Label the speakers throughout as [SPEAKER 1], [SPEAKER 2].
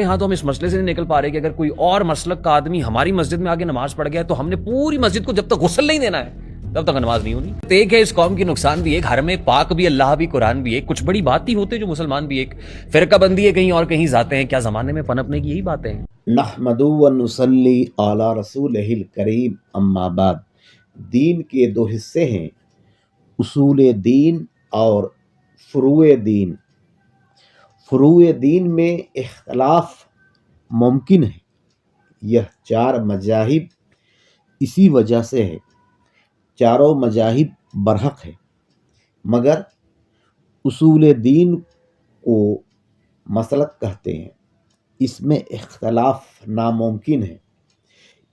[SPEAKER 1] یہاں تو ہم اس مسئلے سے نہیں نکل پا رہے کہ اگر کوئی اور مسلک کا آدمی ہماری مسجد میں آگے نماز پڑھ گیا تو ہم نے پوری مسجد کو جب تک غسل نہیں دینا ہے تب تک نماز نہیں ہونی. ایک ہے اس قوم کی نقصان بھی ایک، حرم پاک بھی، اللہ بھی، قرآن بھی ایک، کچھ بڑی بات ہی ہوتے جو مسلمان بھی ایک، فرقہ بندی ہے کہیں اور کہیں جاتے ہیں. کیا زمانے میں پنپنے کی یہی باتیں ہیں.
[SPEAKER 2] نحمدو و نصلی علی رسولہ الکریم، اما بعد. دین کے دو حصے ہیں، اصول دین اور فروع دین. فروع دین میں اختلاف ممکن ہے. یہ چار مذاہب اسی وجہ سے ہے. چاروں مذاہب برحق ہے، مگر اصول دین کو مسلک کہتے ہیں. اس میں اختلاف ناممکن ہے.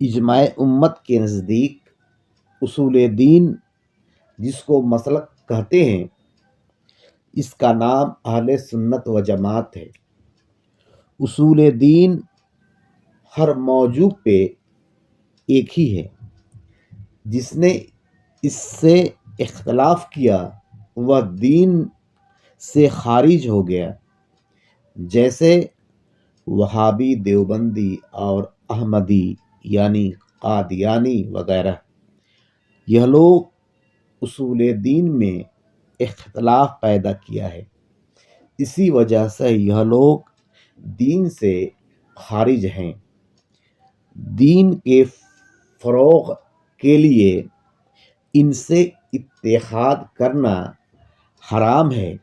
[SPEAKER 2] اجماع امت کے نزدیک اصول دین جس کو مسلک کہتے ہیں، اس کا نام اہل سنت و جماعت ہے. اصول دین ہر موضوع پہ ایک ہی ہے. جس نے اس سے اختلاف کیا وہ دین سے خارج ہو گیا، جیسے وہابی، دیوبندی اور احمدی یعنی قادیانی وغیرہ. یہ لوگ اصول دین میں اختلاف پیدا کیا ہے، اسی وجہ سے یہ لوگ دین سے خارج ہیں. دین کے فروغ کے لیے ان سے اتحاد کرنا حرام ہے.